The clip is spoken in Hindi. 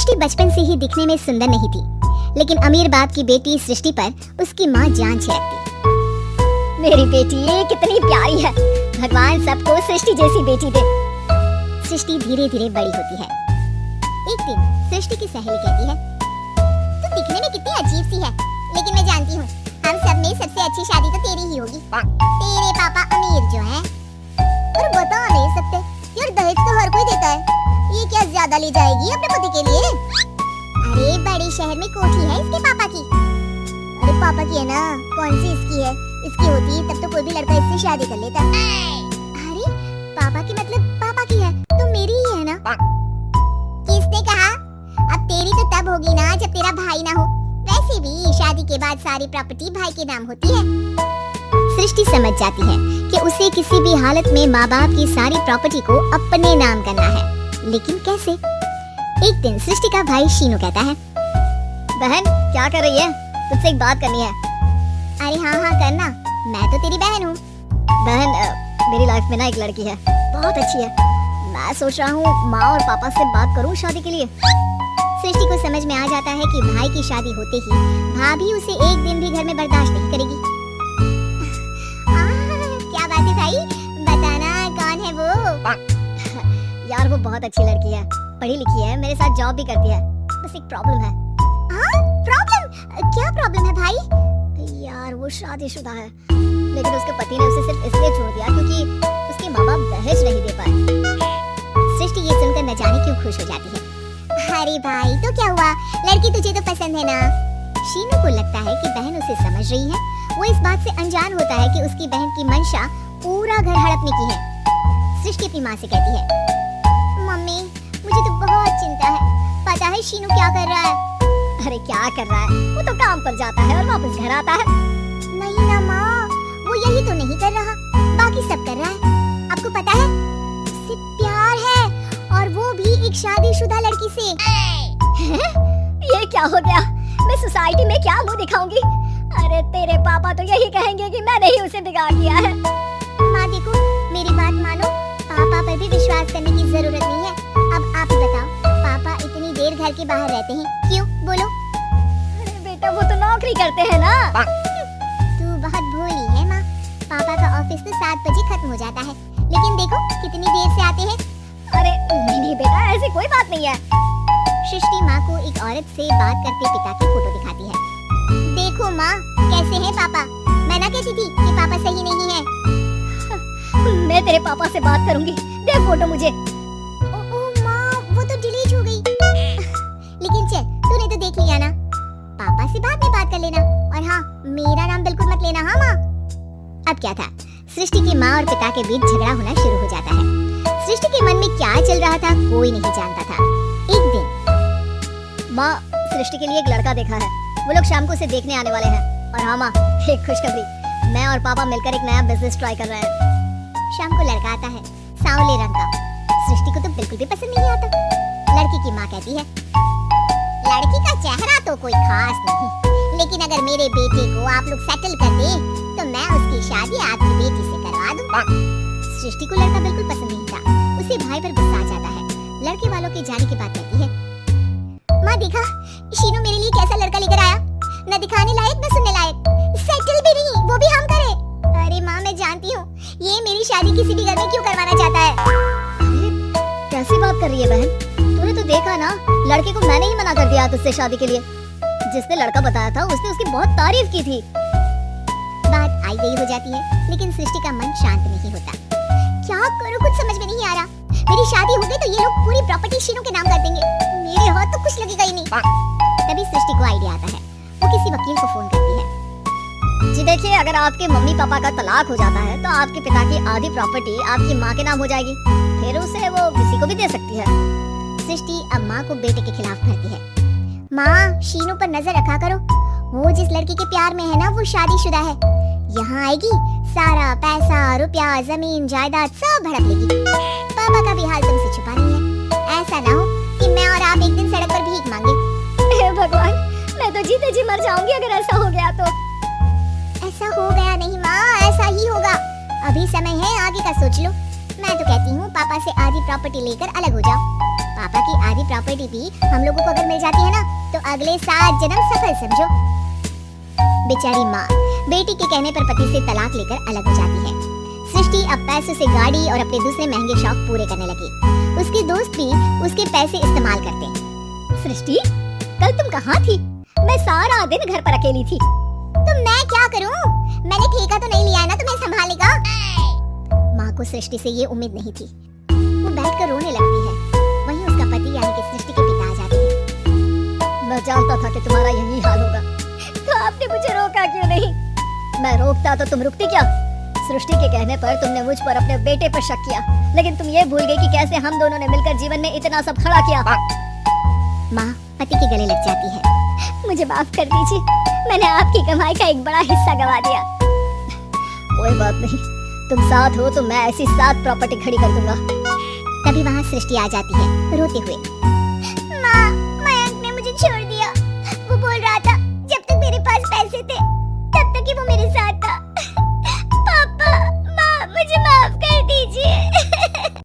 सृष्टि बचपन से ही दिखने में सुंदर नहीं थी, लेकिन अमीर बाप की बेटी सृष्टि पर उसकी माँ जान छिड़कती। मेरी बेटी कितनी प्यारी है, भगवान सबको सृष्टि जैसी बेटी दे। सृष्टि धीरे धीरे बड़ी होती है। एक दिन सृष्टि की सहेली कहती है, तू दिखने में कितनी अजीब सी है, लेकिन मैं जानती हूँ हम सब में सबसे अच्छी शादी तो तेरी ही होगी। तेरे पापा अमीर जो हैं, और बता नहीं सकते यार, दहेज तो हर कोई देता है, ये क्या ज्यादा ले जाएगी अपने पति के लिए? अरे बड़े शहर में कोठी है इसके पापा की। अरे पापा की है ना, कौन सी इसकी है? इसकी होती तब तो कोई भी लड़का इससे शादी कर लेता। अरे पापा की मतलब पापा की है तो मेरी ही है ना? किसने कहा? अब तेरी तो तब होगी ना जब तेरा भाई ना हो। वैसे भी शादी के बाद सारी प्रॉपर्टी भाई के नाम होती है। सृष्टि समझ जाती है कि उसे किसी भी हालत में माँ बाप की सारी प्रॉपर्टी को अपने नाम करना है, लेकिन कैसे? एक दिन सृष्टि का भाई शीनू कहता है, बहन क्या कर रही है? तुझसे एक बात करनी है। अरे हाँ हाँ करना, मैं तो तेरी बहन हूँ। बहन मेरी लाइफ में ना एक लड़की है, बहुत अच्छी है। मैं सोच रहा हूँ माँ और पापा से बात करूँ शादी के लिए। सृष्टि को समझ में आ जाता है कि भाई की शादी होते ही भाभी उसे एक दिन भी घर में बर्दाश्त नहीं करेगी। क्या बात है भाई, बताना कौन है वो? यार वो बहुत अच्छी लड़की है, पढ़ी लिखी है, मेरे साथ जॉब भी करती है, बस एक प्रॉब्लम है। प्रॉब्लम? क्या प्रॉब्लम है भाई? यार वो शादीशुदा है, लेकिन उसके पति ने उसे सिर्फ इसलिए छोड़ दिया क्योंकि उसके माँ बाप दहेज नहीं दे पाए। सृष्टि ये सुनकर न जाने क्यों खुश हो जाती है। अरे भाई तो क्या हुआ, लड़की तुझे तो पसंद है ना? शीनू को लगता है कि बहन उसे समझ रही है। वो इस बात से अनजान होता है कि उसकी बहन की मंशा पूरा घर हड़पने की है। सृष्टि अपनी माँ से कहती है, मम्मी मुझे तो बहुत चिंता है, पता है शीनू क्या कर रहा है? अरे क्या कर रहा है, वो तो काम पर जाता है और वापस घर आता है। नहीं ना माँ, वो यही तो नहीं कर रहा, बाकी सब कर रहा है। आपको पता है उससे प्यार है, और वो भी एक शादीशुदा लड़की से। ये क्या हो गया? मैं सोसाइटी में क्या मुंह दिखाऊंगी? अरे तेरे पापा तो यही कहेंगे कि मैंने ही उसे बिगाड़ दिया है। माँ देखो मेरी बात मानो, पापा पर भी विश्वास करने की जरूरत नहीं है। अब आप ही बताओ, पापा इतनी देर घर के बाहर रहते हैं क्यों? बोलो। अरे बेटा वो तो नौकरी करते हैं ना। तू बहुत भोली है माँ, पापा का ऑफिस तो 7 बजे खत्म हो जाता है, लेकिन देखो कितनी देर से आते हैं। अरे नहीं बेटा ऐसी कोई बात नहीं है। सृष्टि माँ को एक औरत से बात करते पिता की फोटो दिखाती है। देखो माँ कैसे हैं पापा, मैं ना कहती थी कि पापा सही नहीं है। मैं तेरे पापा से बात करूंगी, दे फोटो मुझे। ओह माँ वो तो डिलीट हो गई। लेकिन चल तूने तो देख लिया ना, पापा से बाद में बात कर लेना, और हाँ मेरा नाम बिल्कुल मत लेना। हाँ माँ। अब क्या था, सृष्टि की माँ और पिता के बीच झगड़ा होना शुरू हो जाता है। सृष्टि के मन में क्या चल रहा था कोई नहीं जानता था। एक दिन माँ सृष्टि के लिए एक लड़का देखा है, वो लोग शाम को उसे देखने आने वाले हैं। और हाँ माँ एक खुशखबरी, मैं और पापा मिलकर एक नया बिजनेस ट्राई कर रहे हैं। शाम को लड़का आता है, सांवले रंग का। सृष्टि को तो बिल्कुल भी पसंद नहीं आता। लड़की की माँ कहती है, लड़की का चेहरा तो कोई खास नहीं, लेकिन अगर मेरे बेटे को आप लोग सेटल कर दे तो मैं उसकी शादी आपकी बेटी से करवा दूंगा। सृष्टि को लड़का बिल्कुल पसंद नहीं था, उसे भाई पर गुस्सा आ जाता है। लड़के वालों के जाने के बाद कहती है, माँ देखा शीनू मेरे लिए कैसा लड़का लेकर आया, न दिखाने लायक न सुनने लायक, सेटल भी नहीं, वो भी हम करे। अरे माँ मैं जानती हूँ ये मेरी शादी किसी भी घर में क्यों करवाना चाहता है। कैसी बात कर रही है बहन, तूने तो देखा ना, लड़के को मैंने ही मना कर दिया तुझसे शादी के लिए। जिसने लड़का बताया था उसने उसकी बहुत तारीफ की थी। बात आई गई हो जाती है, लेकिन सृष्टि का मन शांत नहीं होता। क्या करूं कुछ समझ में नहीं आ रहा। मेरी शादी हो गई तो ये लोग पूरी प्रॉपर्टी शीनू के नाम कर देंगे, मेरे हाथ तो कुछ लगेगा ही नहीं। तभी सृष्टि को आइडिया आता है, वो किसी वकील को फोन करती है। जी देखिए, अगर आपके मम्मी पापा का तलाक हो जाता है तो आपके पिता की आधी प्रॉपर्टी आपकी माँ के नाम हो जाएगी, फिर उसे वो किसी को भी दे सकती है। सृष्टि अब माँ को बेटे के खिलाफ भरती है। माँ शीनू पर नजर रखा करो, वो जिस लड़की के प्यार में है ना वो शादीशुदा है, यहाँ आएगी सारा पैसा रुपया जमीन जायदाद सब हड़प लेगी। पापा का भी हाल तुमसे छुपा नहीं है, ऐसा ना हो कि मैं और आप एक दिन सड़क पर भीख मांगे। भगवान मैं तो जीते जी मर जाऊंगी अगर ऐसा हो गया तो। ऐसा हो गया नहीं माँ, ऐसा ही होगा, अभी समय है आगे का सोच लो। मैं तो कहती हूँ पापा से आधी प्रॉपर्टी लेकर अलग हो जाओ, पापा की आधी प्रॉपर्टी भी हम लोगों को अगर मिल जाती है ना तो अगले 7 जन्म सफल समझो। बेचारी माँ बेटी के कहने पर पति से तलाक लेकर अलग हो जाती है। सृष्टि अब पैसों से गाड़ी और अपने दूसरे महंगे शौक पूरे करने लगी। उसके दोस्त भी उसके पैसे इस्तेमाल करते। सृष्टि, कल तुम कहाँ थी? मैं सारा दिन घर पर अकेली थी। तो मैं क्या करूं? मैंने ठेका तो नहीं लिया है ना तुम्हें संभालेगा। माँ को सृष्टि से ये उम्मीद नहीं थी। वो बैठकर रोने लगती है। वहीं उसका पति यानी कि सृष्टि के पिता आ जाते हैं। मैं जानता था कि तुम्हारा यही हाल होगा, तो आपने मुझे रोका क्यों नहीं? मैं रोकता तो तुम रुकती क्या? सृष्टि के कहने पर तुमने मुझ पर अपने बेटे पर शक किया, लेकिन तुम ये भूल गई कि कैसे हम दोनों ने मिलकर जीवन में इतना सब खड़ा किया। माँ पति के गले लग जाती है। मुझे माफ कर दीजिए, मैंने आपकी कमाई का एक बड़ा हिस्सा गवा दिया। कोई बात नहीं, तुम साथ हो तो मैं ऐसी 7 प्रॉपर्टी खड़ी कर दूंगा। तभी वहाँ सृष्टि आ जाती है रोते हुए।